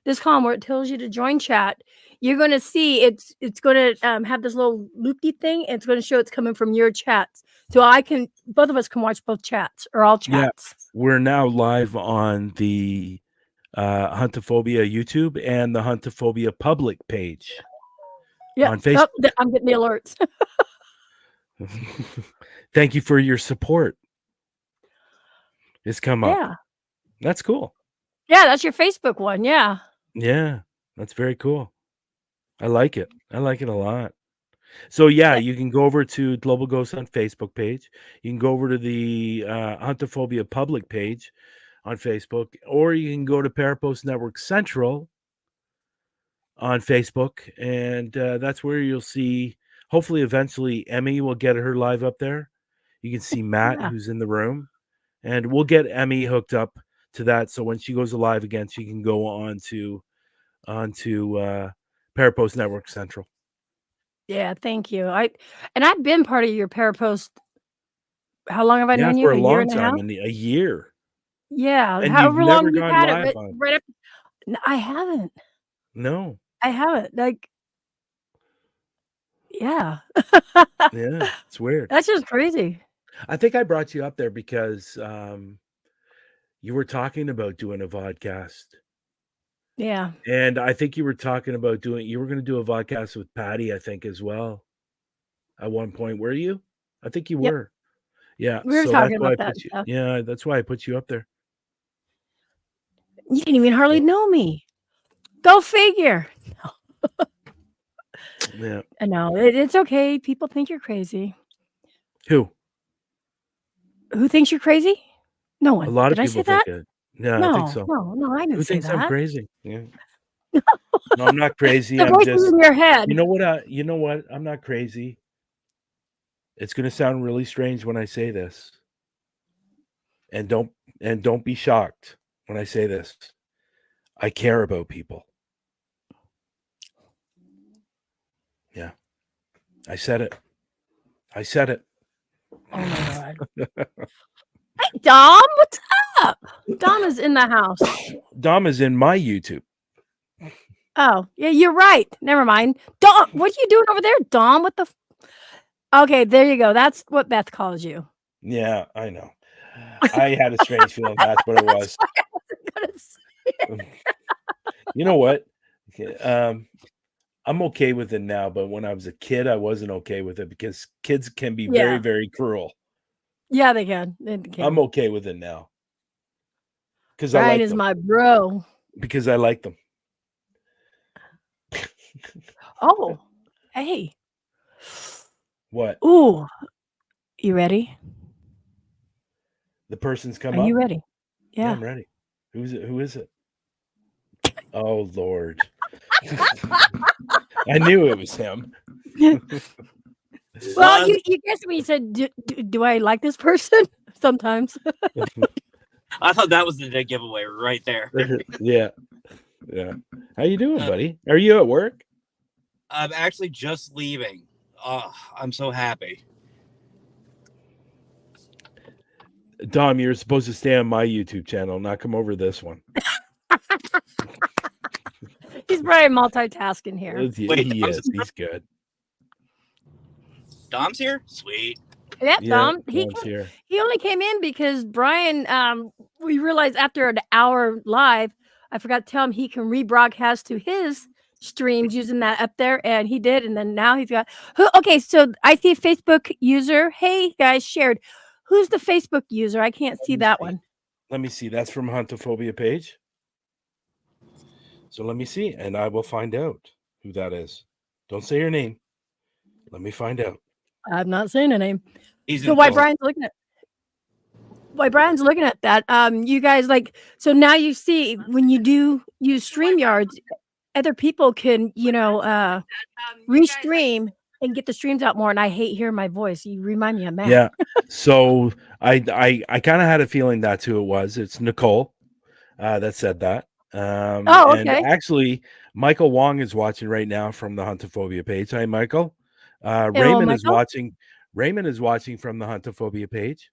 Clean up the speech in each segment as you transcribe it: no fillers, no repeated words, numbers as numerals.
this column where it tells you to join chat, you're going to see it's going to have this little loopy thing, and it's going to show it's coming from your chats. So both of us can watch both chats or all Yeah, chats. we're now live on the Huntophobia YouTube and the Huntophobia public page Yeah. on Facebook. I'm getting the alerts. Thank you for your support. It's come up. Yeah. That's cool. Yeah, that's your Facebook one. Yeah. Yeah, that's very cool. I like it. I like it a lot. So yeah, you can go over to Global Ghost on Facebook page. You can go over to the Huntophobia public page on Facebook, or you can go to Parapost Network Central on Facebook, and that's where you'll see. Hopefully, eventually, Emmie will get her live up there. You can see Matt, Yeah. who's in the room, and we'll get Emmie hooked up to that. So when she goes live again, she can go onto Parapost Network Central. Yeah, thank you. I've been part of your Parapost. How long have I known you? For A a year long and a half? time, a year. Yeah, And you've however long never you've gone had it, live on. right up. I haven't. No. I haven't. Like, yeah. Yeah, it's weird. That's just crazy. I think I brought you up there because you were talking about doing a vodcast. Yeah. And I think you were talking about you were going to do a vodcast with Patty, I think, as well. At one point, were you? I think you Yep. were. Yeah. We were So that's talking why I about that put you. stuff. Yeah, that's why I put you up there. You didn't even hardly know me. Go figure. Yeah. No, it's okay. People think you're crazy. Who? Who thinks you're crazy? No one. A lot of Did I people say think that? it. Yeah, I think No, so. no, I didn't Who say thinks I'm that. crazy? Yeah. No, I'm not crazy. The I'm voice is just. in your head. You know what? You know what? I'm not crazy. It's going to sound really strange when I say this. And don't be shocked when I say this. I care about people. Yeah. I said it. Oh my god. Hey Dom, what's up? Dom is in the house. Dom is in my YouTube. Oh, yeah, you're right. Never mind. Dom, what are you doing over there, Dom? What the Okay, there you go. That's what Beth calls you. Yeah, I know. I had a strange feeling that's what it was. You know what? I'm okay with it now, but when I was a kid, I wasn't okay with it because kids can be very, very cruel. Yeah, they can. I'm okay with it now. Because Brian I like is them. my bro. Because I like them. Oh, hey. What? Ooh. You ready? The person's come up? Are you ready? Yeah, Yeah. I'm ready. Who is it? Oh, Lord. I knew it was him. Well, you guessed when you said, do I like this person? Sometimes. I thought that was the dead giveaway right there. Yeah. How you doing, buddy? Are you at work? I'm actually just leaving. I'm so happy. Dom, you're supposed to stay on my YouTube channel, not come over this one. He's probably multitasking here. Wait, he is. He's good. Dom's here? Sweet. Yeah, Dom. Dom's here. He only came in because Brian, we realized after an hour live, I forgot to tell him he can rebroadcast to his streams using that up there, and he did. And then now he's got. Okay, so I see a Facebook user. Hey, guys, shared. Who's the Facebook user? I can't see that one. Let me see. That's from Huntophobia page. So let me see, and I will find out who that is. Don't say your name. Let me find out. I'm not saying a name. So while Brian's looking at that, you guys so now you see when you do use StreamYards, other people can, restream and get the streams out more. And I hate hearing my voice. You remind me of Matt. Yeah. So I kind of had a feeling that's who it was. It's Nicole that said that. Okay. And actually, Michael Wong is watching right now from the Huntophobia page. Hi, Michael. Raymond is watching. Raymond is watching from the Huntophobia page.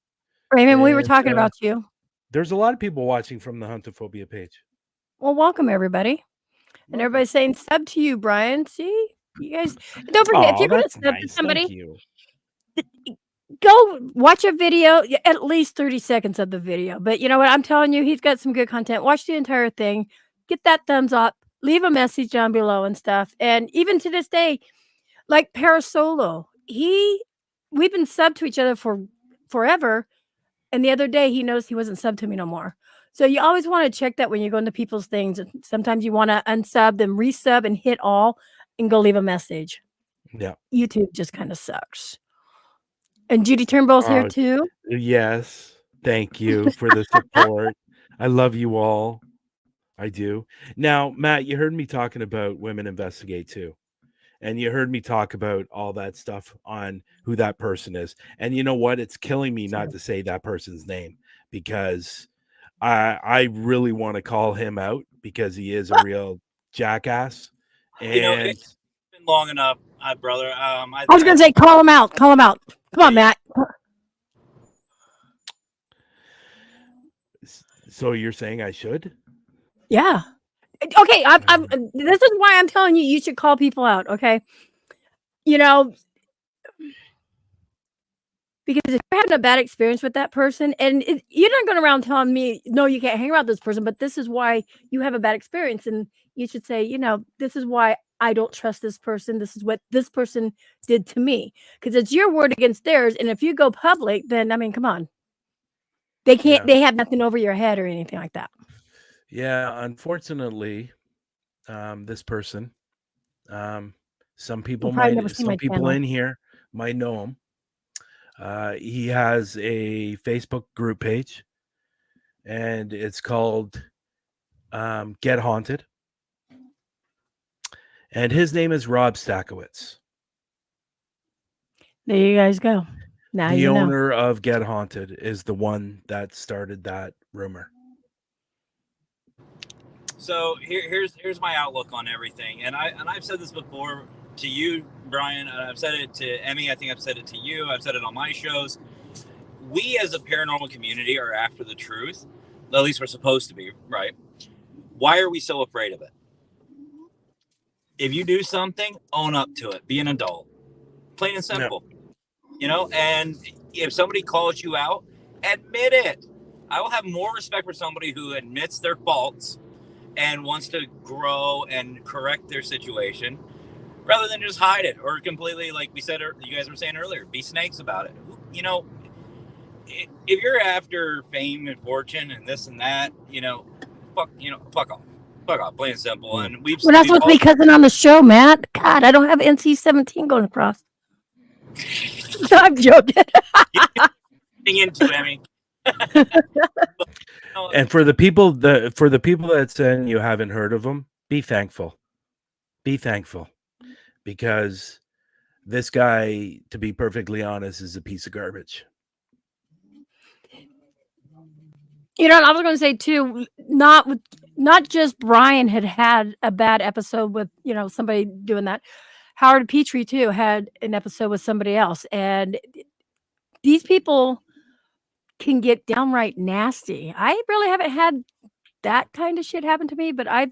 Raymond, we were talking about you. There's a lot of people watching from the Huntophobia page. Well, welcome everybody. And everybody's saying sub to you, Brian. See? You guys don't forget if Oh, you're gonna that's sub to nice. Thank somebody, you. go watch a video, at least 30 seconds of the video. But you know what? I'm telling you, he's got some good content. Watch the entire thing. Get that thumbs up. Leave a message down below and stuff. And even to this day, like Parasolo, we've been subbed to each other for forever. And the other day he noticed he wasn't subbed to me no more. So you always want to check that when you go into people's things. Sometimes you want to unsub, then resub and hit all and go leave a message. Yeah. YouTube just kind of sucks. And Judy Turnbull's here Oh, too. yes. Thank you for the support. I love you all. I do. Now, Matt, you heard me talking about Women Investigate too. And you heard me talk about all that stuff on who that person is. And you know what? It's killing me not to say that person's name because I really want to call him out because he is a real jackass. You know, And it's been long enough, brother. I was going to say, call him out. Call him out. Come on, Matt. so you're saying I should? Yeah. Okay. This is why I'm telling you should call people out. Okay. You know, because if you're having a bad experience with that person, and you're not going around telling me, no, you can't hang around this person, but this is why you have a bad experience. And you should say, you know, this is why I don't trust this person. This is what this person did to me. Because it's your word against theirs. And if you go public, then, I mean, come on. They can't, they have nothing over your head or anything like that. Yeah, unfortunately, this person, some people in here might know him. He has a Facebook group page, and it's called Get Haunted. And his name is Rob Stakowitz. There you guys go. Now the owner of Get Haunted is the one that started that rumor. So here's my outlook on everything, and I've said this before to you, Brian. I've said it to Emmie. I think I've said it to you. I've said it on my shows. We as a paranormal community are after the truth. At least we're supposed to be, right? Why are we so afraid of it? If you do something, own up to it. Be an adult. Plain and simple. Yeah. You know, and if somebody calls you out, admit it. I will have more respect for somebody who admits their faults and wants to grow and correct their situation rather than just hide it or completely, like we said, you guys were saying earlier, be snakes about it. You know, if you're after fame and fortune and this and that, fuck off. Fuck off, plain and simple. And we're not supposed to be cousin on the show, Matt. God, I don't have NC-17 going across. No, I'm joking. Into Emmie. And for the people that saying you haven't heard of them, be thankful. Be thankful, because this guy, to be perfectly honest, is a piece of garbage. You know, I was going to say too, not just Brian had a bad episode with, somebody doing that. Howard Petrie too had an episode with somebody else, and these people can get downright nasty. I really haven't had that kind of shit happen to me, but I've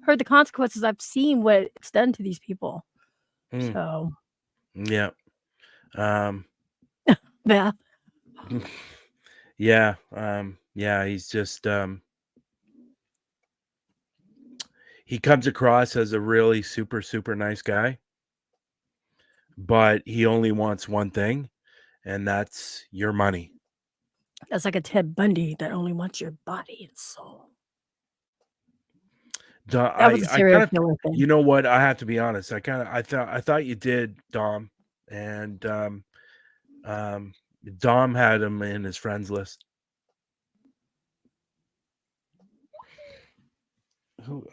heard the consequences. I've seen what it's done to these people. So yeah. Yeah. Yeah. Yeah, he's just he comes across as a really super, super nice guy, but he only wants one thing, and that's your money. That's like a Ted Bundy that only wants your body and soul. That was a serial killer thing. You know what? I have to be honest. I thought you did, Dom, and Dom had him in his friends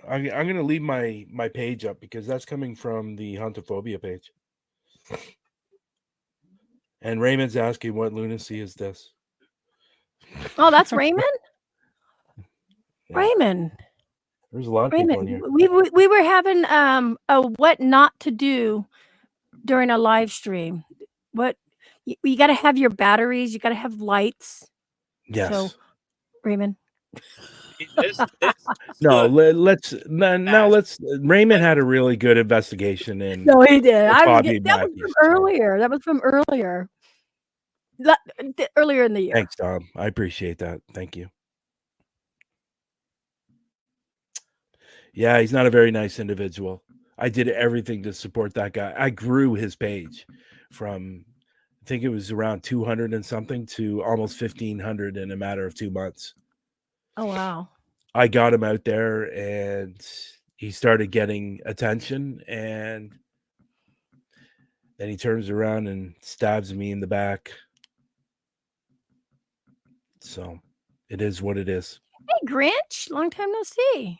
I'm going to leave my page up because that's coming from the Huntophobia page. And Raymond's asking, what lunacy is this? Oh, that's Raymond? Yeah. Raymond. There's a lot of people in here. We were having a what not to do during a live stream. What you got to have your batteries, you got to have lights. Yes. So, Raymond. This No, stood let's now let's. Raymond had a really good investigation in No, he did. I was Bobby that was Matthews. from earlier. That was from earlier. Earlier in the year. Thanks, Tom. I appreciate that. Thank you. Yeah, he's not a very nice individual. I did everything to support that guy. I grew his page from, I think it was around 200 and something to almost 1,500 in a matter of 2 months. Oh wow. I got him out there and he started getting attention, and then he turns around and stabs me in the back. So it is what it is. Hey Grinch, long time no see.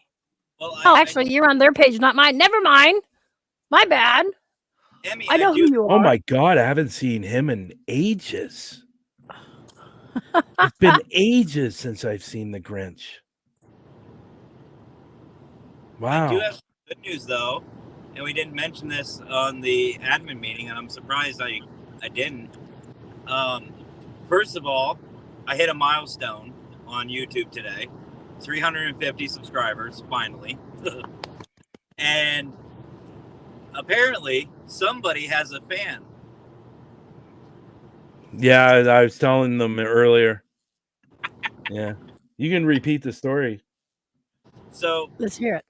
well, Oh, actually, you're on their page, not mine. Never mind. My bad. Emmy, I know who you are. Oh my God, I haven't seen him in ages. It's been ages since I've seen the Grinch. Wow. I do have good news though, and we didn't mention this on the admin meeting, and I'm surprised I didn't. First of all, I hit a milestone on YouTube today, 350 subscribers finally, and apparently somebody has a fan. Yeah, I was telling them earlier. Yeah. You can repeat the story. So Let's hear it.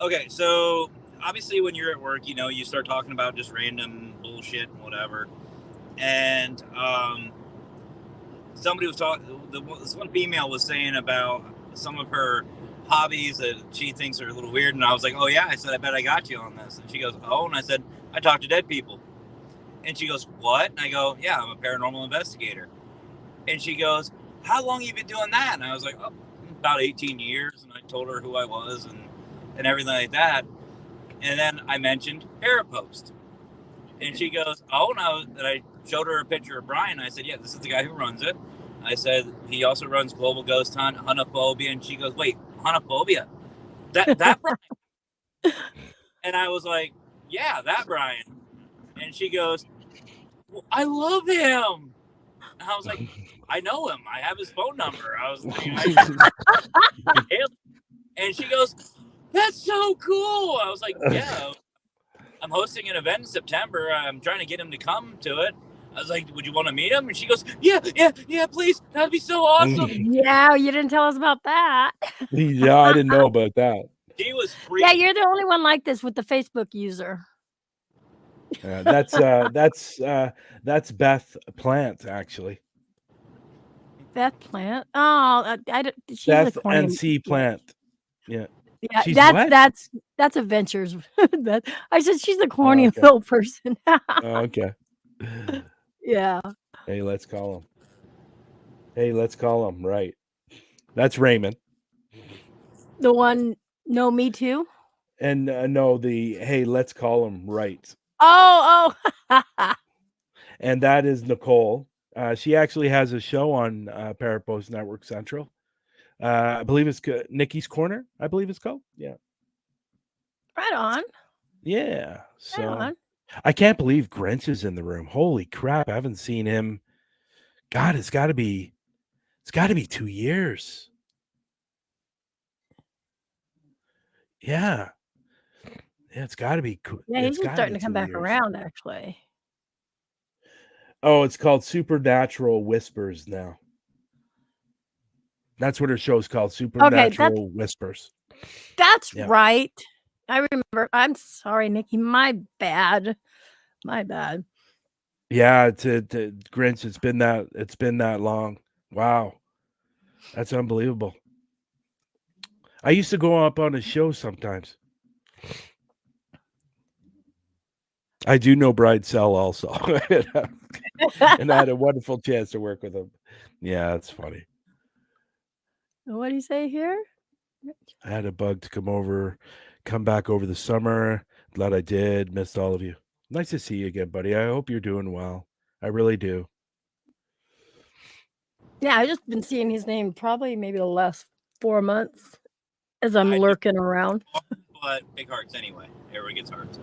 okay, so obviously when you're at work, you know, you start talking about just random bullshit and whatever. And somebody was talking, this one female was saying about some of her hobbies that she thinks are a little weird. And I was like, oh yeah, I said, I bet I got you on this. And she goes, oh, and I said, I talk to dead people. And she goes, what? And I go, yeah, I'm a paranormal investigator. And she goes, how long have you been doing that? And I was like, oh, about 18 years. And I told her who I was and everything like that. And then I mentioned Parapost. And she goes, oh, no. And I showed her a picture of Brian. I said, yeah, this is the guy who runs it. I said, he also runs Global Ghost Hunt, Hunophobia. And she goes, wait, Hunophobia? That Brian? And I was like, yeah, that Brian. And she goes, well, I love him. And I was like, I know him. I have his phone number. I was like, and she goes, that's so cool. I was like, yeah, I'm hosting an event in September. I'm trying to get him to come to it. I was like, would you want to meet him? And she goes, yeah, please. That'd be so awesome. Yeah, you didn't tell us about that. Yeah, I didn't know about that. She was free. Yeah, you're the only one like this with the Facebook user. That's Beth Plant, actually. Beth Plant. Oh, she's Beth a corny NC Plant. Yeah. Yeah, She's that's Adventures. I said she's a corny okay. little person. Okay. Yeah. Hey, let's call him. Right. That's Raymond. The one, no, me too. And no, hey, let's call him right. Oh. And that is Nicole. She actually has a show on Parapost Network Central. I believe it's Nikki's Corner. I believe it's called. Yeah. Right on. Yeah. So Right on. I can't believe Grinch is in the room. Holy crap! I haven't seen him. God, it's got to be 2 years. Yeah. Yeah, it's got to be. Yeah, he's just starting to come back around, actually. Oh, it's called Supernatural Whispers now. That's what her show's called, Supernatural Whispers. That's right. I remember. I'm sorry, Nikki. My bad. Yeah, to Grinch, it's been that long. Wow. That's unbelievable. I used to go up on his show sometimes. I do know Bride Cell also. And I had a wonderful chance to work with him. Yeah, that's funny. What do you say here? I had a bug to come back over the summer. Glad I did. Missed all of you. Nice to see you again, buddy. I hope you're doing well. I really do. Yeah, I've just been seeing his name probably maybe the last 4 months as I'm lurking around. But big hearts anyway. Everyone gets hearts.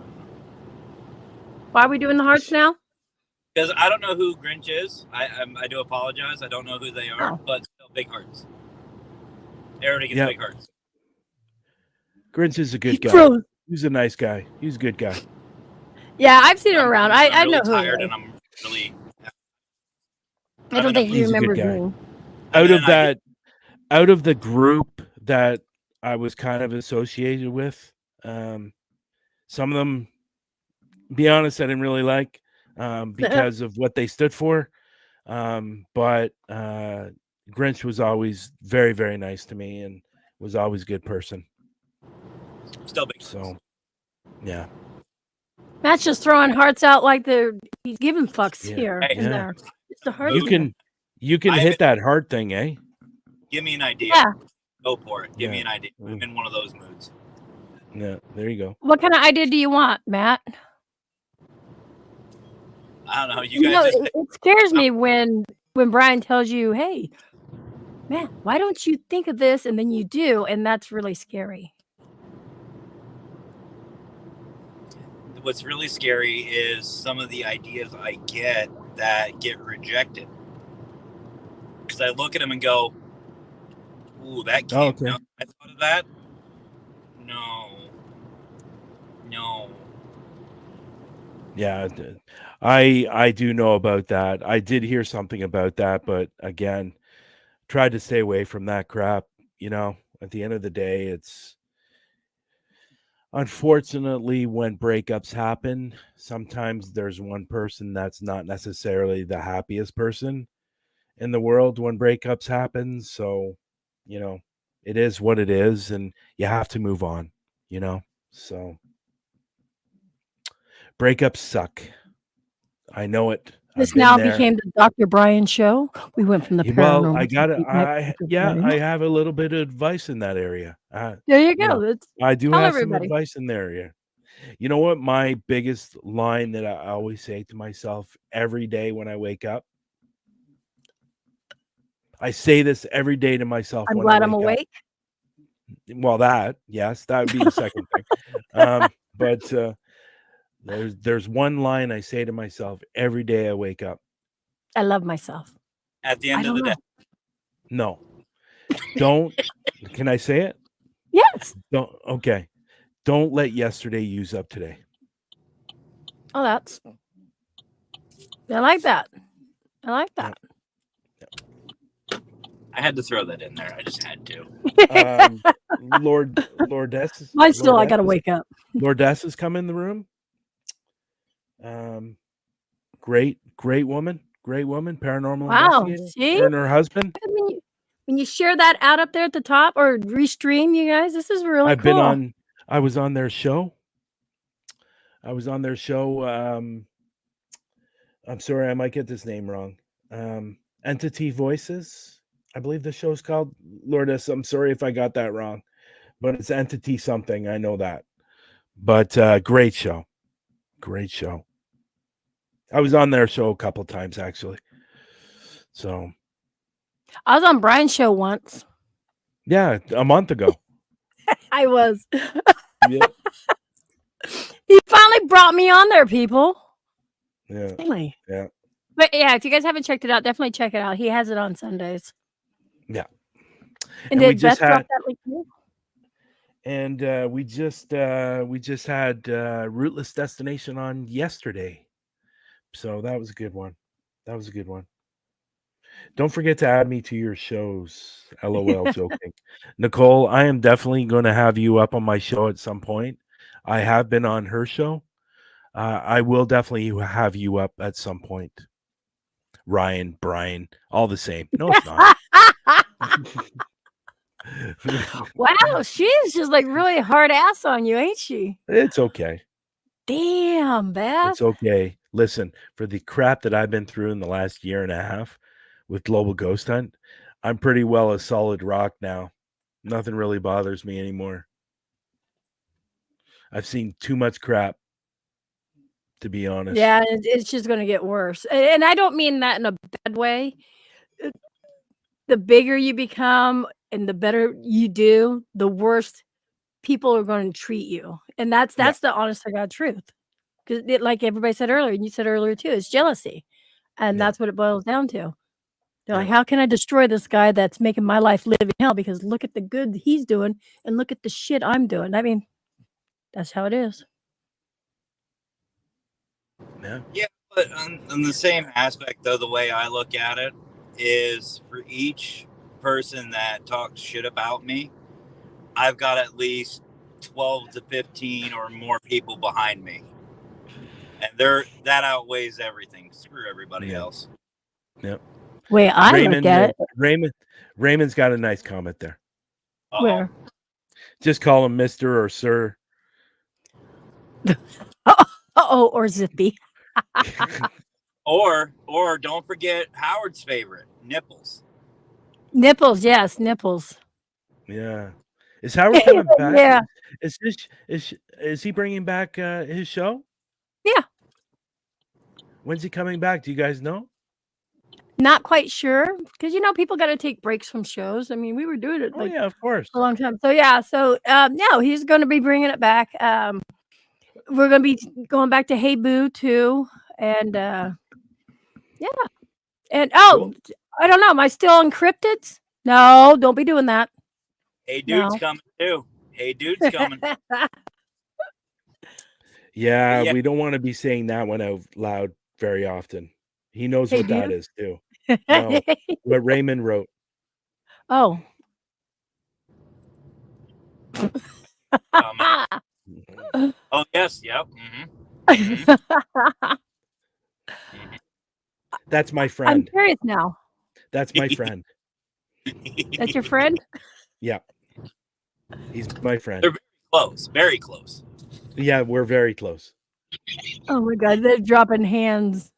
Why are we doing the hearts now? Because I don't know who Grinch is. I do apologize. I don't know who they are, but still big hearts. Everybody gets Yep. big hearts. Grinch is a good He guy. froze. He's a nice guy. He's a good guy. Yeah, I've seen him around. I'm I really know who he tired, is. and I'm really. I don't think he He's a good remembers guy. me. Out of the group that I was kind of associated with, some of them, be honest, I didn't really like because of what they stood for. But Grinch was always very, very nice to me and was always a good person. Still big. So, yeah. Matt's just throwing hearts out like he's giving fucks Yeah. here Hey. and there. It's the heart. You can hit that heart thing, eh? Give me an idea. Yeah. Go for it. Give me Yeah. an idea. I'm in one of those moods. Yeah, there you go. What kind of idea do you want, Matt? I don't know. You You know, guys. it scares me when Brian tells you, "Hey, Matt, why don't you think of this?" And then you do, and that's really scary. What's really scary is some of the ideas I get that get rejected. Because I look at them and go, "Ooh, that came." Okay. No, I thought of that. No. Yeah, I do know about that. I did hear something about that, but again, tried to stay away from that crap. You know, at the end of the day, it's unfortunately when breakups happen, sometimes there's one person that's not necessarily the happiest person in the world when breakups happen. So, you know, it is what it is, and you have to move on, you know. So breakups suck. I know it. This now became the Dr. Brian show. We went from the paranormal. Well, I have a little bit of advice in that area. There you go. You know, I do tell have everybody. some advice in the area. You know what? My biggest line that I always say to myself every day when I wake up. I say this every day to myself. I'm when glad I I'm awake. Well, yes, that would be the second thing. But there's one line I say to myself every day I wake up. I love myself. At the end of the day. No. Don't. Can I say it? Yes. Okay. Don't let yesterday use up today. Oh, I like that. I like that. I had to throw that in there. I just had to. Lordess. Mine's still, I gotta wake up. Lordess has come in the room. Great woman. Paranormal investigator. See? Her and her husband. When you share that out up there at the top or restream, you guys, this is really cool. I was on their show. I'm sorry, I might get this name wrong. Entity Voices. I believe the show's called. Lourdes, I'm sorry if I got that wrong, but it's Entity something. I know that. But great show. I was on their show a couple times actually. So I was on Brian's show once. Yeah, a month ago. I was. Yeah. He finally brought me on there, people. Yeah. Finally. Yeah. But yeah, if you guys haven't checked it out, definitely check it out. He has it on Sundays. Yeah. And did Beth drop that link too? And we just had Rootless Destination on yesterday. So that was a good one. Don't forget to add me to your shows. LOL joking. Nicole, I am definitely going to have you up on my show at some point. I have been on her show. I will definitely have you up at some point. Ryan, Brian, all the same. No, it's not. Wow, she's just like really hard ass on you, ain't she? It's okay. Damn, Beth. It's okay. Listen, for the crap that I've been through in the last year and a half with Global Ghost Hunt, I'm pretty well a solid rock now. Nothing really bothers me anymore. I've seen too much crap, to be honest. Yeah, it's just going to get worse. And I don't mean that in a bad way. The bigger you become and the better you do, the worse people are going to treat you. And that's the honest to God truth. Because like everybody said earlier, and you said earlier too, it's jealousy. And that's what it boils down to. They're like, how can I destroy this guy that's making my life live in hell? Because look at the good he's doing and look at the shit I'm doing. I mean, that's how it is. Yeah, but on the same aspect, though, the way I look at it is for each person that talks shit about me, I've got at least 12 to 15 or more people behind me. And that outweighs everything. Screw everybody else. Yep. Way I look at it. Raymond's got a nice comment there. Uh-oh. Where? Just call him Mr. or Sir. Or Zippy. Or don't forget Howard's favorite, nipples. Nipples, yes, nipples. Yeah. Is Howard coming back? Yeah. Is he bringing back his show? Yeah. When's he coming back? Do you guys know? Not quite sure, because people got to take breaks from shows. I mean, we were doing it Yeah, of course, a long time. So yeah, no, he's going to be bringing it back. We're going to be going back to Hey Boo too, and yeah, and Cool. I don't know. Am I still on cryptids? No, don't be doing that. Hey Dude's coming too. Hey Dude's coming. Yeah, we don't want to be saying that one out loud very often. He knows what that is too. No, what Raymond wrote. Oh. Oh yes, yep. Mm-hmm. That's my friend. I'm curious now. That's my friend. That's your friend? Yeah. He's my friend. They're very close. Very close. Yeah, we're very close. Oh my God, they're dropping hands.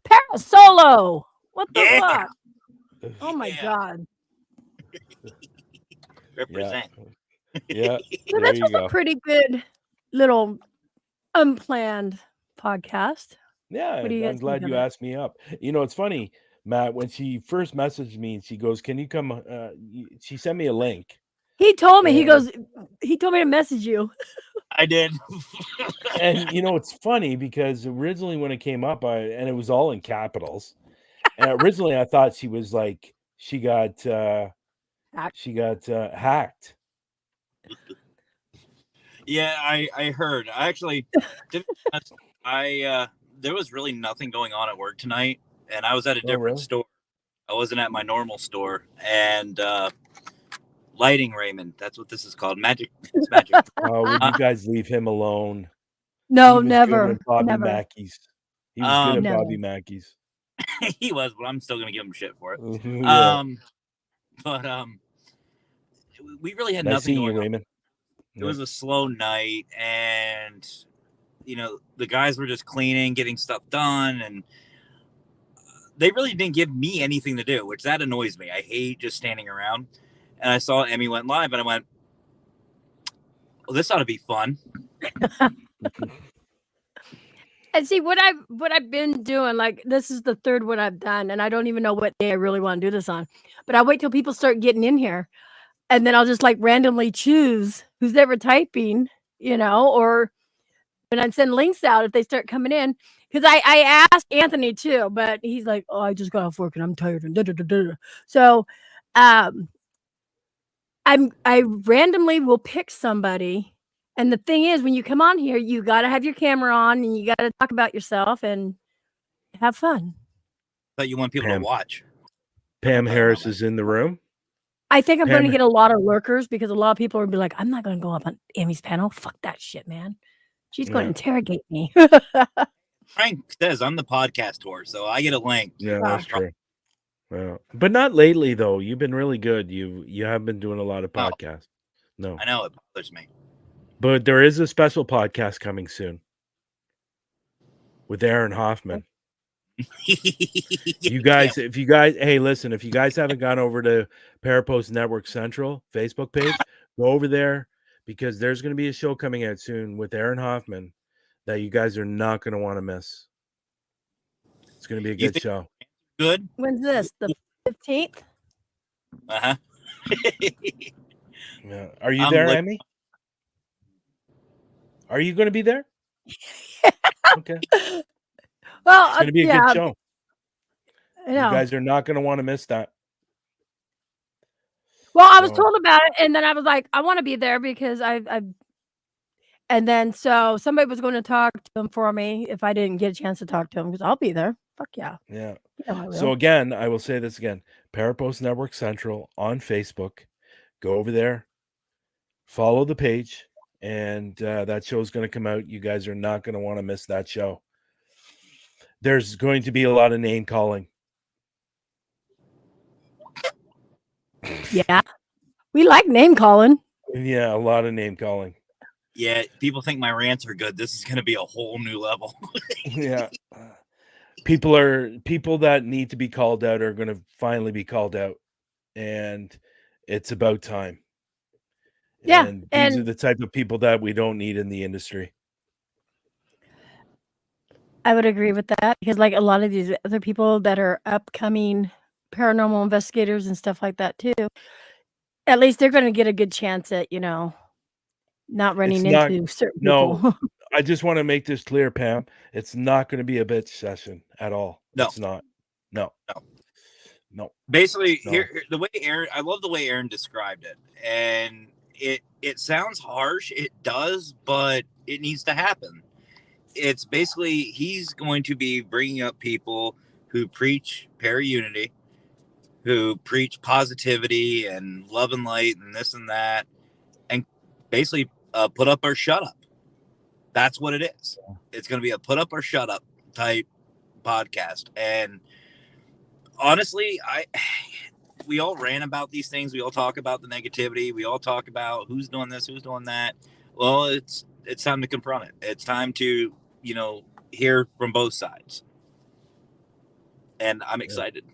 Parasolo! What the fuck? Oh my God. Represent. Yeah. So this was a pretty good little unplanned podcast. Yeah, I'm glad you asked me up. It's funny, Matt, when she first messaged me and she goes, can you come? She sent me a link. He told me, he told me to message you. I did. And it's funny because originally when it came up, and it was all in capitals. And originally I thought she was like, she got hacked. Yeah, I heard. I actually didn't. There was really nothing going on at work tonight, and I was at a different store. I wasn't at my normal store, and lighting Raymond. That's what this is called. Magic. It's magic. Oh, would you guys leave him alone? No, never. Bobby never. Mackey's. He was good at Bobby Mackey's. He was, but I'm still gonna give him shit for it. Yeah. But we really had Nice nothing seeing going you, on. Raymond. It was a slow night, and the guys were just cleaning, getting stuff done, and they really didn't give me anything to do, which that annoys me. I hate just standing around. And I saw Emmie went live, and I went, well, this ought to be fun. And see what I've been doing, like this is the third one I've done, and I don't even know what day I really want to do this on. But I wait till people start getting in here, and then I'll just like randomly choose who's ever typing, or when I send links out if they start coming in. Because I asked Anthony too, but he's like, oh, I just got off work and I'm tired and da da da da. So I randomly will pick somebody. And the thing is, when you come on here, you got to have your camera on and you got to talk about yourself and have fun. But you want people to watch. Pam Harris is in the room. I think I'm going to get a lot of lurkers because a lot of people will be like, I'm not going to go up on Emmy's panel. Fuck that shit, man. She's going to interrogate me. Frank says I'm the podcast whore, so I get a link. Yeah, that's true. Well, but not lately though. You've been really good. You have been doing a lot of podcasts. No, I know it bothers me. But there is a special podcast coming soon with Aaron Hoffman. You guys, hey, listen, if you guys haven't gone over to Parapost Network Central Facebook page, go over there because there's going to be a show coming out soon with Aaron Hoffman that you guys are not going to want to miss. It's going to be a good show. Good. When's this? The 15th? Uh-huh. Yeah. Are you there, Emmie? Are you going to be there? Okay. Well, it's going to be a good show. I You know. guys are not going to want to miss that. Well, I was So- told about it, and then I was like, I want to be there because and then so somebody was going to talk to him for me if I didn't get a chance to talk to him because I'll be there. Fuck yeah. Yeah. You know I will. So again, I will say this again. Parapost Network Central on Facebook. Go over there. Follow the page. And that show is going to come out. You guys are not going to want to miss that show. There's going to be a lot of name calling. Yeah. We like name calling. Yeah, a lot of name calling. Yeah, people think my rants are good. This is going to be a whole new level. Yeah. People that need to be called out are going to finally be called out. And it's about time. Yeah, And these are the type of people that we don't need in the industry. I would agree with that because, like, a lot of these other people that are upcoming paranormal investigators and stuff like that too, at least they're going to get a good chance at, not running not- into certain no. people. I just want to make this clear, Pam. It's not going to be a bitch session at all. No. It's not. No. Basically, No. here the way Aaron, I love the way Aaron described it, and it sounds harsh. It does, but it needs to happen. It's basically he's going to be bringing up people who preach para-unity, who preach positivity and love and light and this and that, and basically put up or shut up. That's what it is. It's going to be a put up or shut up type podcast. And honestly, we all rant about these things. We all talk about the negativity. We all talk about who's doing this, who's doing that. Well, it's time to confront it. It's time to, hear from both sides. And I'm excited.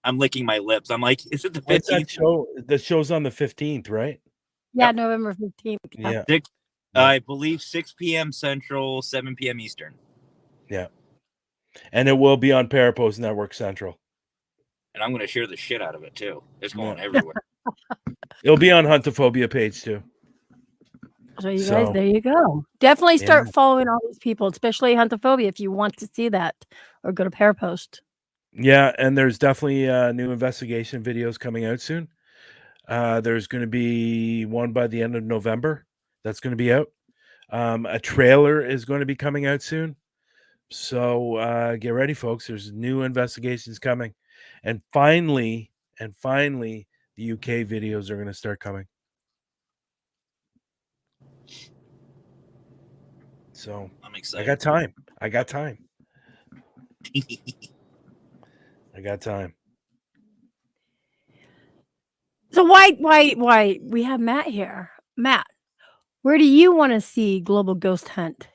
I'm licking my lips. I'm like, is it the 15th? What's that show? The show's on the 15th, right? Yeah, Yep. November 15th. Yeah. I believe 6 p.m. Central, 7 p.m. Eastern. Yeah. And it will be on Parapost Network Central. And I'm going to share the shit out of it, too. It's going everywhere. It'll be on Huntophobia page, too. So you guys, there you go. Definitely start Yeah. following all these people, especially Huntophobia, if you want to see that, or go to Parapost. Yeah, and there's definitely new investigation videos coming out soon. There's going to be one by the end of November that's going to be out. A trailer is going to be coming out soon. So get ready, folks. There's new investigations coming. And finally, the UK videos are going to start coming. So I'm excited. I got time. I got time. So why we have Matt here? Matt, where do you want to see Global Ghost Hunt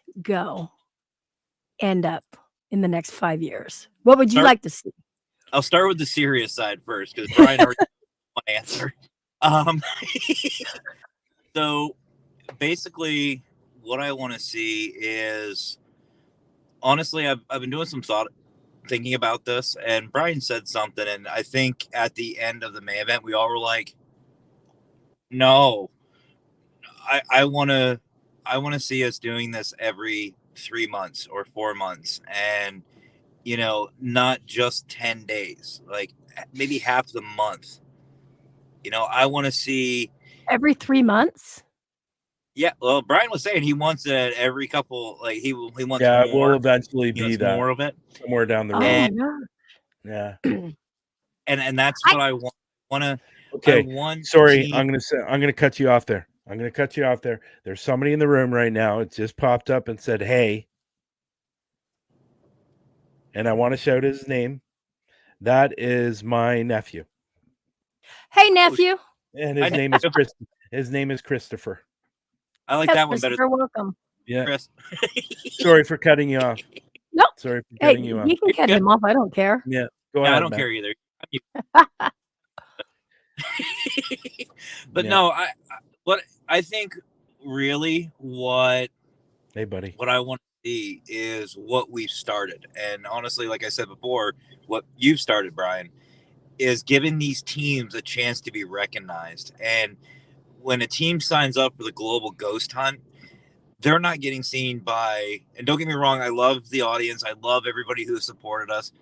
end up in the next 5 years? What would you like to see? I'll start with the serious side first because Brian already my answer. So basically, what I want to see is, honestly, I've been doing some thinking about this, and Brian said something, and I think at the end of the May event, we all were like, "No, I want to see us doing this every 3 months or 4 months, and not just 10 days, like maybe half the month. I want to see Every 3 months? Yeah, well, Brian was saying he wants it every couple, like he wants more. Yeah, it will eventually be that more of it somewhere down the road. And- Yeah. and that's what I want to. Okay. Sorry, I'm gonna cut you off there. There's somebody in the room right now. It just popped up and said, "Hey," and I want to shout his name. That is my nephew. Hey, nephew. And his name is Chris. His name is Christopher. I like that one better. You're welcome. Yeah. Chris. Sorry for cutting you off. No. Sorry for Hey, cutting you off. you can cut him off. I don't care. Yeah. Go Yeah, ahead. I don't Matt. care either. But Yeah. no, what I think really Hey, buddy. what I want to see is what we've started. And honestly, like I said before, what you've started, Brian, is giving these teams a chance to be recognized. And when a team signs up for the Global Ghost Hunt, they're not getting seen by, and don't get me wrong, I love the audience. I love everybody who has supported us.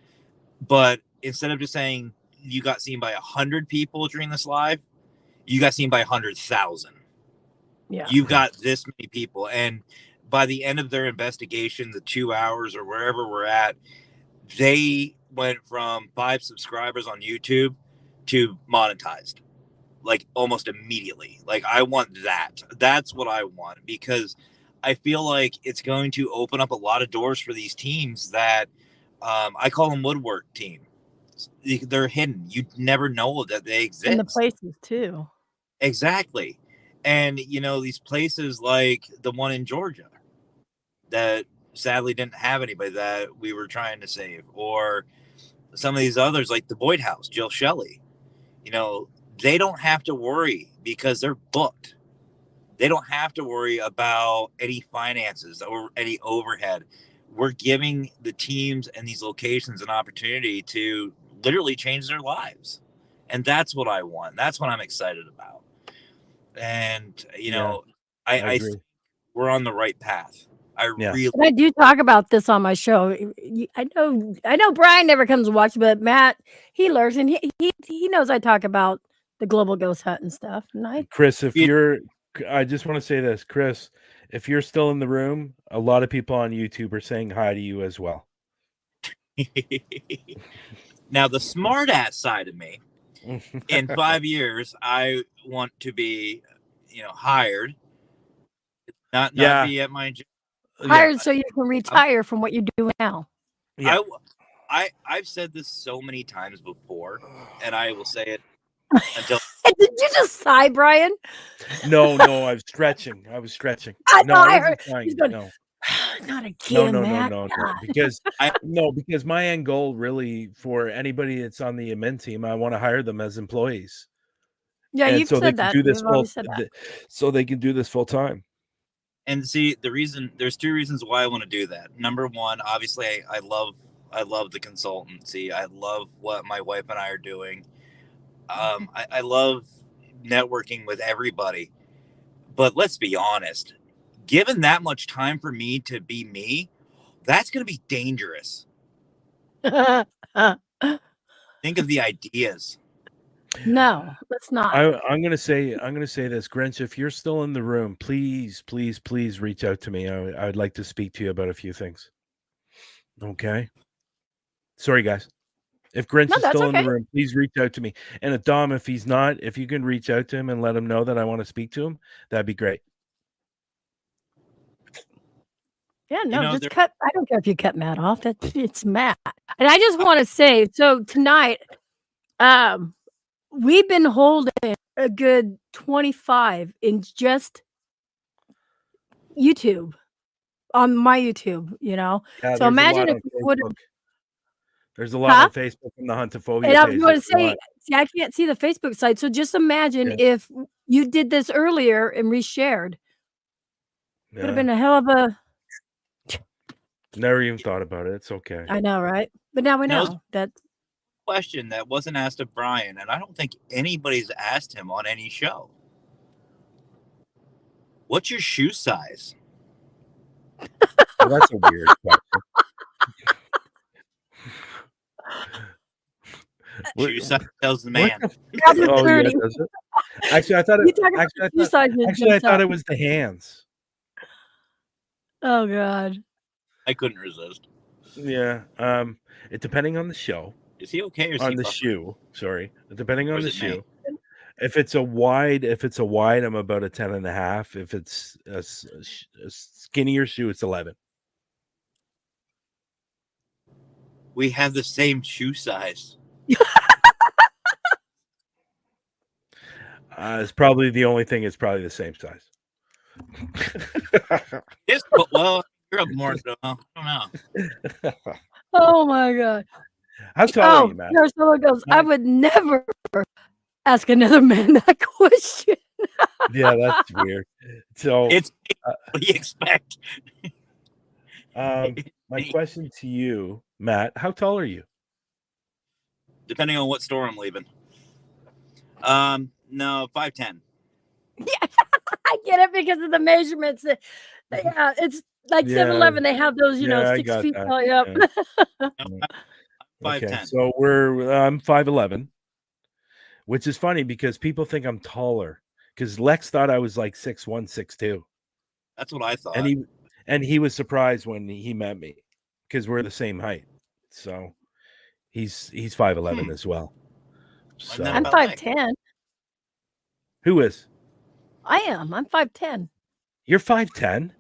But instead of just saying you got seen by 100 people during this live, you got seen by 100,000. Yeah. You've got this many people. And by the end of their investigation, the 2 hours or wherever we're at, they went from 5 subscribers on YouTube to monetized, like almost immediately. Like, I want that. That's what I want, because I feel like it's going to open up a lot of doors for these teams that I call them woodwork team. They're hidden. You never know that they exist. In the places too. Exactly. And, you know, these places like the one in Georgia that sadly didn't have anybody that we were trying to save, or some of these others like the Boyd House, Jill Shelley, you know, they don't have to worry because they're booked. They don't have to worry about any finances or any overhead. We're giving the teams and these locations an opportunity to literally change their lives. And that's what I want. That's what I'm excited about. And, you know, I agree. think we're on the right path. Really. And I do talk about this on my show. I know Brian never comes to watch, but Matt, he lurks, and he knows I talk about the global ghost hunt and stuff. And Chris, I just want to say this, Chris, if you're still in the room, a lot of people on YouTube are saying hi to you as well. Now, the smart ass side of me, in 5 years, I want to be, you know, hired, not be at my job. hired so you can retire from what you're doing now. Yeah. I've said this so many times before, and I will say it until. Did you just sigh, Brian? No, I was stretching. I know, I heard. No. Not again, Matt. No. Because because my end goal really for anybody that's on the admin team, I want to hire them as employees. Yeah, and you've so said they can that. do this So they can do this full time. And see, there's 2 reasons why I want to do that. Number one, obviously, I love the consultancy. I love what my wife and I are doing. I love networking with everybody. But let's be honest, given that much time for me to be me, that's going to be dangerous. Think of the ideas. No, let's not. I'm gonna say this, Grinch. If you're still in the room, please reach out to me. I'd like to speak to you about a few things. Okay. Sorry, guys. If Grinch is still in the room, please reach out to me. And Dom, if he's not, if you can reach out to him and let him know that I want to speak to him, that'd be great. Yeah, no, just cut. I don't care if you cut Matt off. It's Matt. And I just want to say, so tonight, we've been holding a good 25 in just YouTube, on my YouTube, you know. Yeah, so imagine if you would. There's a lot on Facebook from the Huntophobia and I was page. going to say, see, I can't see the Facebook site. So just imagine if you did this earlier and reshared. Would have been a hell of a. Never even thought about it. It's okay. I know, right? But now we know that. Question that wasn't asked of Brian, and I don't think anybody's asked him on any show. What's your shoe size? Well, that's a weird question. Shoe size tells the man. Does it? Actually, I thought it was the hands. Oh God. I couldn't resist. Yeah. It depending on the show. Is he okay? Or is on he the buffering? shoe? Sorry, depending on the shoe. If it's a wide, I'm about a 10.5. If it's a skinnier shoe, it's 11. We have the same shoe size. It's probably the only thing. It's probably the same size. Well, you're up more. I don't know. Oh my God. How tall are you, Matt? Someone goes, I would never ask another man that question. Yeah, that's weird. So it's what do you expect? My question to you, Matt, how tall are you? Depending on what store I'm leaving. No, 5'10". Yeah, I get it because of the measurements. Yeah, it's like 7-Eleven. They have those, 6 feet tall. Yep. 5'10". Okay, so I'm 5'11", which is funny because people think I'm taller. Because Lex thought I was like 6'1", 6'2", That's what I thought. and he was surprised when he met me because we're the same height. So he's 5'11" as well. Learn that So I'm about Lex. 5'10". who is? I am. I'm 5'10". You're 5'10"?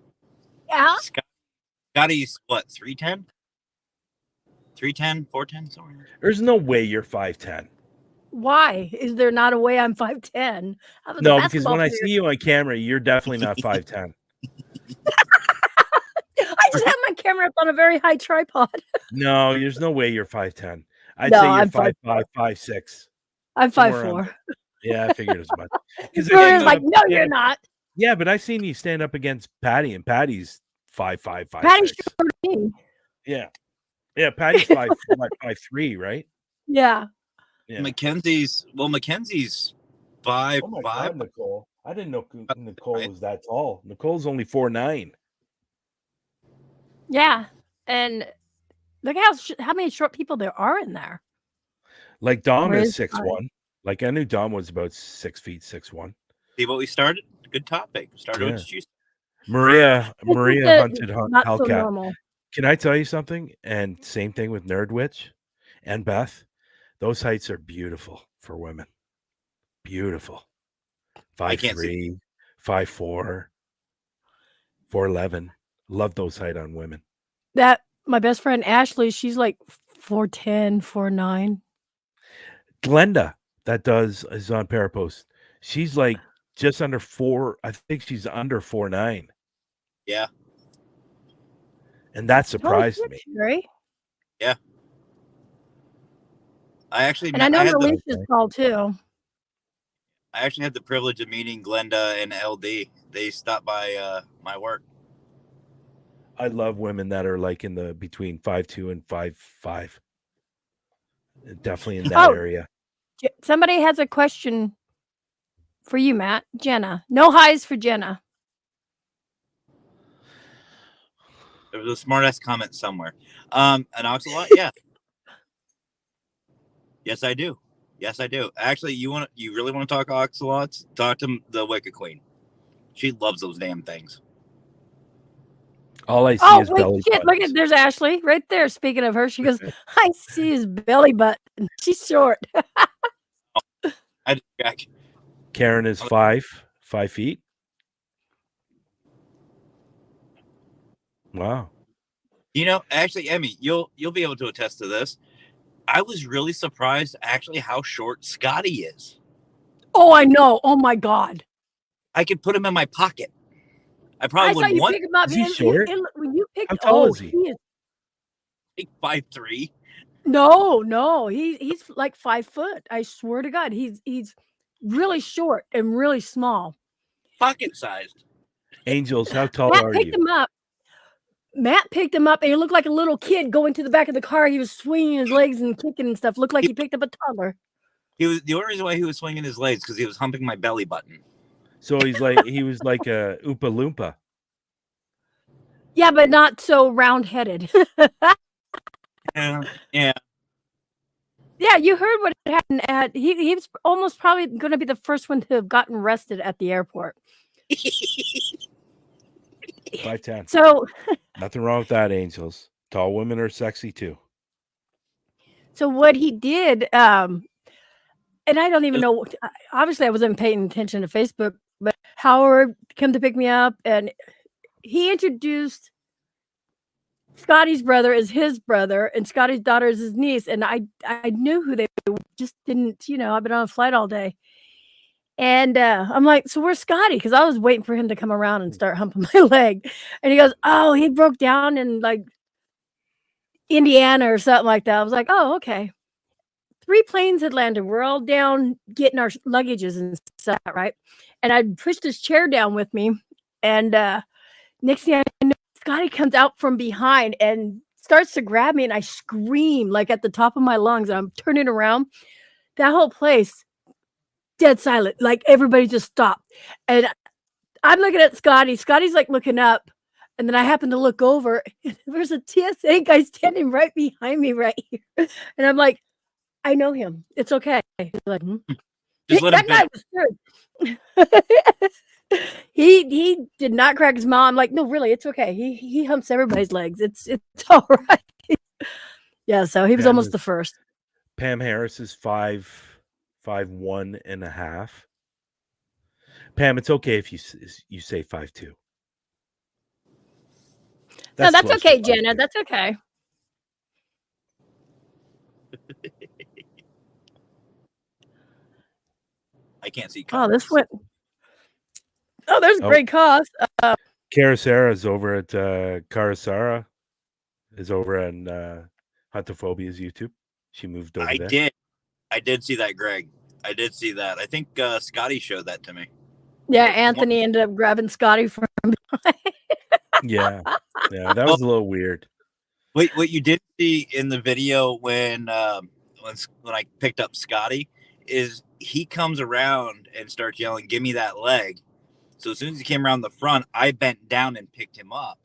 Yeah. Scotty's what, 3'10"? 3'10", 4'10", somewhere. There's no way you're 5'10". Why is there not a way I'm 5'10"? I was a No, because basketball when I player. see you on camera, you're definitely not 5'10". I just have my camera up on a very high tripod. No, there's no way you're 5'10". I'd No, say you're I'm 5'5", 5'6". I'm Somewhere around 5'4". there. Yeah, I figured as much. Because Victoria's like, no, you're not. Yeah, but I've seen you stand up against Patty, and Patty's 5'5", 5'6". Patty's shorter than me. Yeah, yeah. Patty's 5'3", right? Yeah. Yeah. Mackenzie's 5'5". Oh my God, Nicole! I didn't know Nicole Right. was that tall. Nicole's only 4'9". Yeah. And look how many short people there are in there. Like Dom Where is is 6'1". Like I knew Dom was about 6 feet, 6'1". See what we started? Good topic. Started Yeah. with juice. Maria hunted not so Hellcat. normal. Can I tell you something? And same thing with Nerdwitch and Beth. Those heights are beautiful for women. Beautiful. I can't 5'3", 5'4", 4'11". Love those height on women. That my best friend Ashley, she's like 4'10", 4'9". Glenda, is on Parapost. She's like just under 4. I think she's under 4'9". Yeah. And that surprised me. Right? Yeah. I actually And I know had Alicia's tall too. I actually had the privilege of meeting Glenda and LD. They stopped by my work. I love women that are like in the between 5'2" and 5'5". Definitely in that area. Somebody has a question for you, Matt. Jenna. No highs for Jenna. There was a smart-ass comment somewhere. An oxalot? Yeah. Yes, I do. Yes, I do. Actually, you really want to talk oxalots? Talk to the Wicca Queen. She loves those damn things. All I see is wait, belly shit, look buttons. at there's Ashley right there. Speaking of her, she goes, I see his belly button. She's short. I did check. Karen is 5 feet. Wow. You know, actually, Emmie, you'll be able to attest to this. I was really surprised actually how short Scotty is. Oh, I know. Oh my God. I could put him in my pocket. I I probably saw wouldn't you want pick him up. Is he short? When you picked, How tall is he? Is like 5'3". no. He's like 5 foot. I swear to God, he's really short and really small. Pocket sized. Angels, how tall Matt are picked you? him up. Matt picked him up, and he looked like a little kid going to the back of the car. He was swinging his legs and kicking and stuff. Looked like he picked up a toddler. He was the only reason why he was swinging his legs because he was humping my belly button. So he was like a Oompa Loompa. Yeah, but not so round-headed. Yeah. Yeah, you heard what happened at. He was almost probably going to be the first one to have gotten arrested at the airport. 5'10". So Nothing wrong with that, Angels. Tall women are sexy too. So what he did, and I don't even know. Obviously, I wasn't paying attention to Facebook, but Howard came to pick me up, and he introduced Scotty's brother as his brother, and Scotty's daughter as his niece. And I knew who they were, just didn't. I've been on a flight all day, and I'm like, so where's Scotty? Because I was waiting for him to come around and start humping my leg, and he goes, oh, he broke down in like Indiana or something like that. I was like, oh, okay. 3 planes had landed. We're all down getting our luggages and stuff, right? And I pushed his chair down with me. And next thing I know, Scotty comes out from behind and starts to grab me. And I scream like at the top of my lungs. And I'm turning around. That whole place, dead silent. Like everybody just stopped. And I'm looking at Scotty. Scotty's like looking up. And then I happened to look over, and there's a TSA guy standing right behind me right here. And I'm like, I know him. It's okay. He's like, Just let him that finish. guy was good. he did not crack his mom. I'm like, no, really, it's okay. He humps everybody's legs. It's all right. Yeah, so he was almost the first. Pam Harris is 5'1.5". Pam, it's okay if you say 5'2". No, that's close to okay, 5'2". Jenna. That's okay. I can't see. Oh, this went. Oh, there's great cost. Caracera's over at Caracera is over on Huntophobia's YouTube. She moved over there. I did see that, Greg. I did see that. I think Scotty showed that to me. Yeah, Anthony ended up grabbing Scotty from Yeah, that was a little weird. Wait, what you did see in the video when I picked up Scotty is he comes around and starts yelling, "Give me that leg!" So as soon as he came around the front, I bent down and picked him up,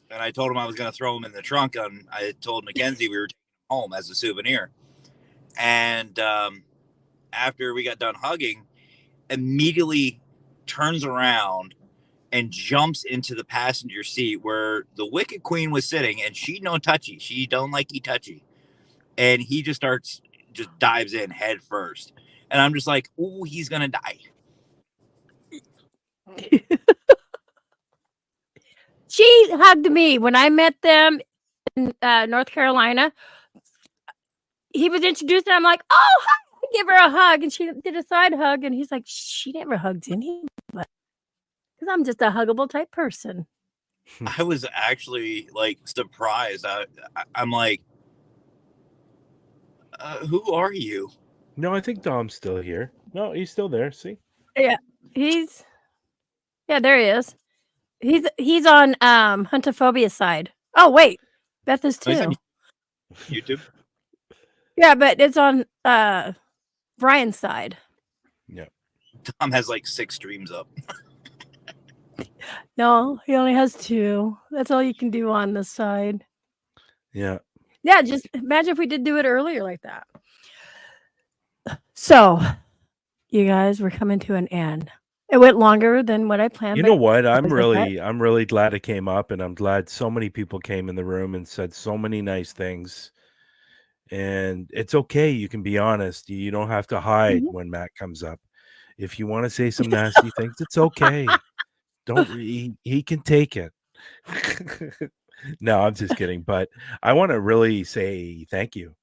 and I told him I was going to throw him in the trunk. And I told Mackenzie we were taking him home as a souvenir. And after we got done hugging, immediately turns around and jumps into the passenger seat where the Wicked Queen was sitting, and she no touchy. She don't like touchy. And he just dives in head first. And I'm just like, ooh, he's going to die. She hugged me when I met them in North Carolina. He was introduced, and I'm like, oh, hi. I give her a hug, and she did a side hug, and he's like, she never hugged anybody. Because I'm just a huggable type person. I was actually like surprised. I'm like, who are you? No, I think Dom's still here. No, he's still there. See? Yeah, there he is. He's on Huntophobia side. Oh wait, Beth is too. He's on YouTube. Yeah, but it's on Brian's side. Yeah. Tom has like 6 streams up. No, he only has 2. That's all you can do on this side. Yeah. Yeah, just imagine if we did do it earlier like that. So, you guys, we're coming to an end. It went longer than what I planned. You know what? I'm really glad it came up, and I'm glad so many people came in the room and said so many nice things. And it's okay. You can be honest. You don't have to hide when Matt comes up. If you want to say some nasty things, it's okay. He can take it. No, I'm just kidding. But I want to really say thank you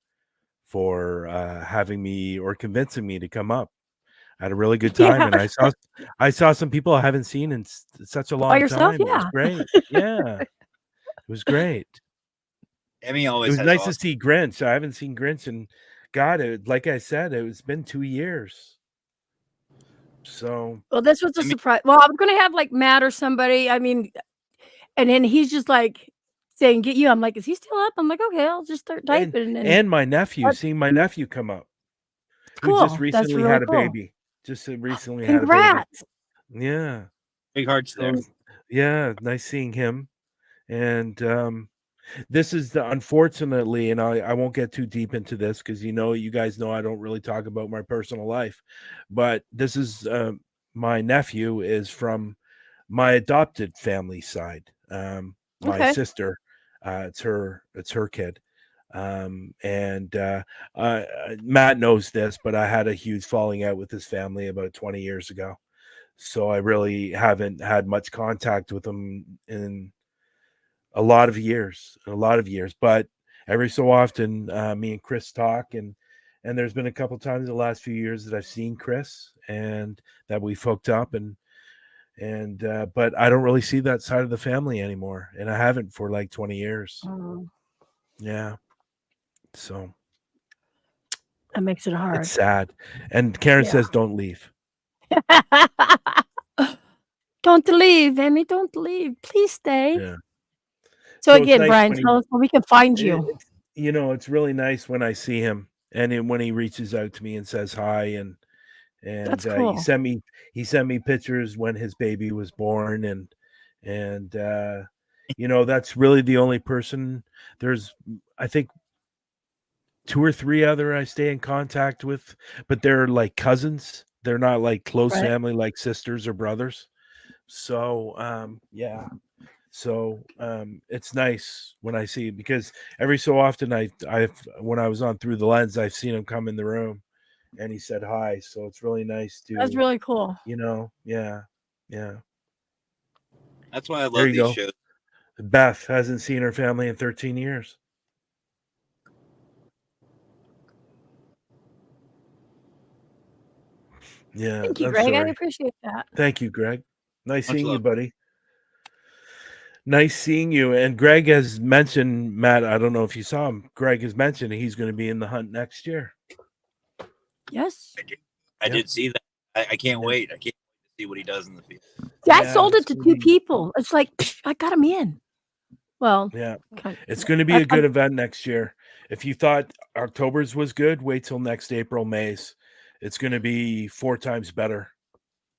for having me or convincing me to come up. I had a really good time, and I saw some people I haven't seen in such a long yourself, time. It was great. Yeah, it was great. Emmie always. It was nice to see Grinch. I haven't seen Grinch, and God, like I said, it's been 2 years. So, well, this was a surprise. Well, I'm gonna have like Matt or somebody. I mean, and then he's just like saying, "Get you." I'm like, "Is he still up?" I'm like, "Okay, I'll just start typing." And my nephew, seeing my nephew come up, cool. who just recently had a baby. Just recently had a baby. Yeah, big hearts there. Yeah, nice seeing him. And this is unfortunately, and I won't get too deep into this because you guys know I don't really talk about my personal life, but this is my nephew is from my adopted family side. My sister, it's her kid. And Matt knows this, but I had a huge falling out with his family about 20 years ago. So I really haven't had much contact with them in a lot of years, but every so often me and Chris talk, and there's been a couple times the last few years that I've seen Chris and that we've hooked up, and but I don't really see that side of the family anymore, and I haven't for like 20 years. Yeah. So that makes it hard. It's sad. And Karen says, don't leave. Don't leave, Emmie. Don't leave. Please stay. Yeah. So again, nice, Brian, tell us where we can find you. It's really nice when I see him, and when he reaches out to me and says hi, and that's cool. He sent me pictures when his baby was born, and And that's really the only person. There's, I think, 2 or 3 other I stay in contact with, but they're like cousins. They're not like close Right. family, like sisters or brothers. So yeah. So it's nice when I see, because every so often I've when I was on Through the Lens, I've seen him come in the room and he said hi. So it's really nice That's to, really cool. yeah. That's why I There love you these go. shows. Beth hasn't seen her family in 13 years. Yeah, Thank you, I'm Greg. I sorry. appreciate that. Thank you, Greg. Nice Much seeing you, love. buddy. Nice seeing you. And Greg has mentioned, Matt, I don't know if you saw him. Greg has mentioned he's going to be in the hunt next year. Yes. I Yep. did see that. I can't Yeah. wait. I can't wait to see what he does in the field. Yeah, I Yeah, sold it's it to gonna 2 be- people. It's like, I got him in. Well, Yeah, kind it's going to be a good event next year. If you thought October's was good, wait till next April, May's. It's going to be 4 times better.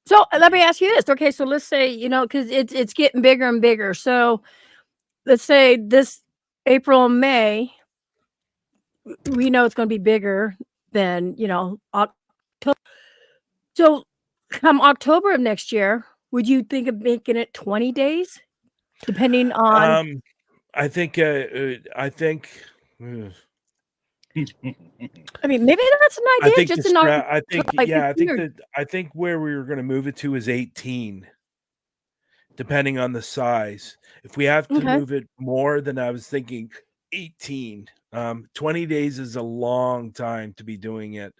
So let me ask you this. Okay, so let's say, because it's getting bigger and bigger. So let's say this April and May, we know it's going to be bigger than, October. So come October of next year, would you think of making it 20 days? Depending on, I think I mean, maybe that's an I idea. think Just the in our, scrap. I think like yeah. 15 or I think where we were going to move it to is 18, depending on the size. If we have to okay. move it more, then I was thinking 18. 20 days is a long time to be doing it.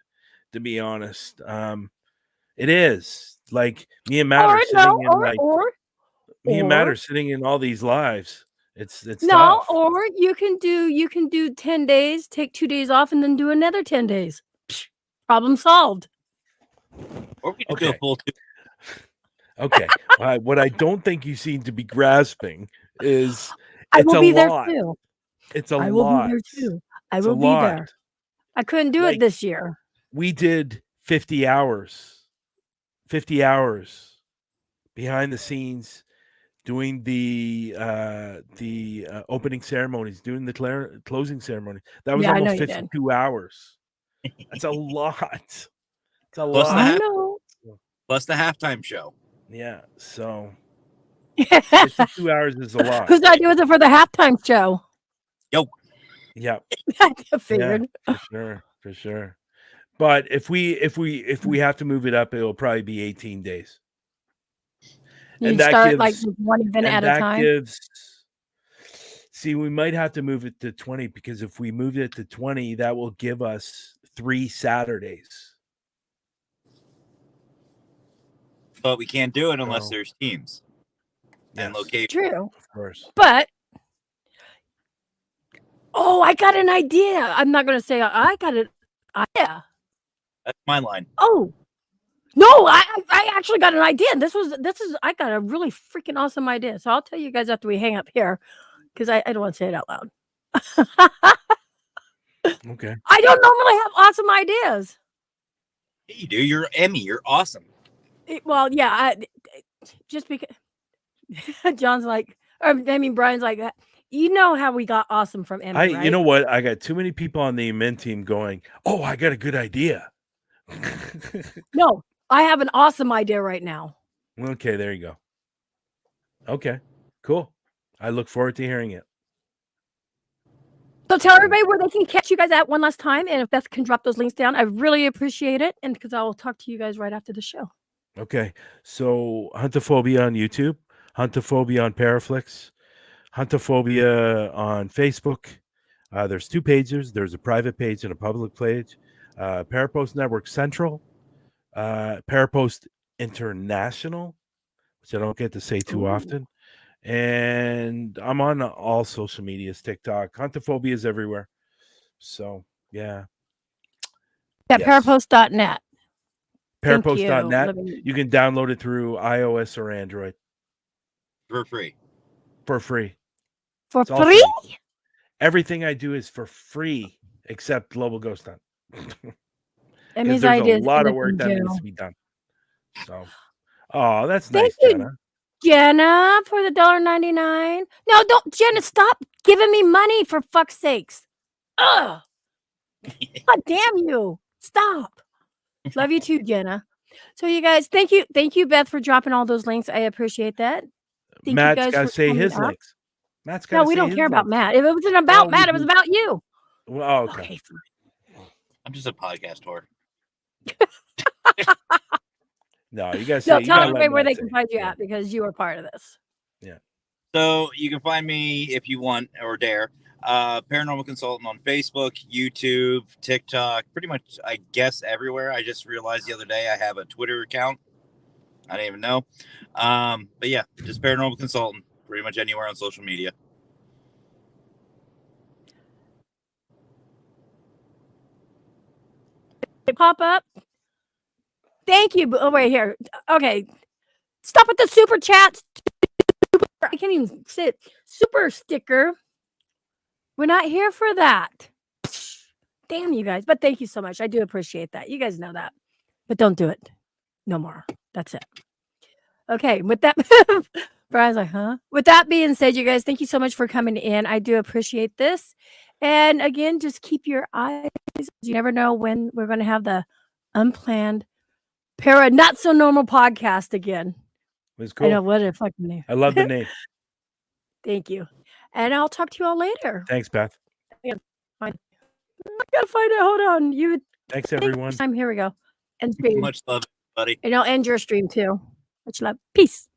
To be honest, it is. Like me and Matt Or are no, sitting in like me and Matt or are sitting in all these lives. It's no, tough. or you can do 10 days, take 2 days off, and then do another 10 days. Psh, problem solved. Or we can do a Okay. full 2. Okay. What I don't think you seem to be grasping is I it's will a be there lot. too. It's a I will be lot. there too. I It's a will be lot. there. I couldn't do it Like this year. we did 50 hours. 50 hours behind the scenes doing the opening ceremonies, doing the closing ceremony. That was Yeah, I know almost you did. 52 hours. That's a lot. It's a Plus the lot. I know. Plus the halftime show. Yeah. So 52 hours is a lot. Whose idea was it for the halftime show? Yo, Yeah. I Yeah, figured. for sure. But if we have to move it up, it'll probably be 18 days. You And that start like gives with one event and at a that time. gives see, we might have to move it to 20, because if we move it to 20, that will give us 3 Saturdays. but we can't do it unless So, there's teams and yes, location. True. of course. But I got an idea. I'm not gonna say I got an idea. That's my line. Oh. No, I actually got an idea. This is I got a really freaking awesome idea. So I'll tell you guys after we hang up here, because I don't want to say it out loud. Okay. I don't normally have awesome ideas. Yeah, you do. You're Emmie. You're awesome. Well, yeah, just because John's like, Brian's like, you know how we got awesome from Emmie, right? You know what? I got too many people on the Amen team going, "Oh, I got a good idea." No, I have an awesome idea right now. Okay, there you go. Okay, cool. I look forward to hearing it. So tell everybody where they can catch you guys at one last time, and if Beth can drop those links down, I really appreciate it, and because I will talk to you guys right after the show. Okay, so Huntophobia on YouTube, Huntophobia on Paraflix, Huntophobia on Facebook. There's 2 pages. There's a private page and a public page. Parapost Network Central, Parapost International, which I don't get to say too often. And I'm on all social medias, TikTok. Huntophobia is everywhere. So, yeah. At parapost.net. Parapost.net. You can download it through iOS or Android. For free. For free. For It's all free? Everything I do is for free except Global Ghost Hunt. Emmie's there's idea a is lot of anything, work that needs Joe. to be done. So, oh, that's Thank nice, you. Jenna. Jenna for the $1.99. No, don't, Jenna, stop giving me money for fuck's sakes. Ugh. God damn you. Stop. Love you too, Jenna. So you guys, thank you, Beth, for dropping all those links. I appreciate that. Thank you Matt's guys got to for say coming his up. links. Matt's got No, to we say don't his care about links. Matt. If it wasn't about Well, Matt, we it was do. about you. Well, oh, okay. Okay, fine. I'm just a podcast whore. No, you got to say. No, You tell got to everybody let where Matt they say. can find you Yeah. at because you are part of this. So you can find me if you want or dare. Paranormal Consultant on Facebook, YouTube, TikTok, pretty much, I guess, everywhere. I just realized the other day I have a Twitter account. I didn't even know. But yeah, just Paranormal Consultant, pretty much anywhere on social media. They pop up. Thank you. Oh, wait, here. Okay. Stop with the super chats. I can't even say it. Super sticker. We're not here for that. Damn you guys. But thank you so much. I do appreciate that. You guys know that. But don't do it. No more. That's it. Okay. With that, Brian's like, huh? With that being said, you guys, thank you so much for coming in. I do appreciate this. And again, just keep your eyes. You never know when we're going to have the unplanned not so normal podcast again. It was cool. I know, what a fucking name. I love the name. Thank you. And I'll talk to you all later. Thanks, Beth. I gotta find it. Hold on. Thanks, everyone. Time. Here we go. And stream. Much love, buddy. And I'll end your stream too. Much love. Peace.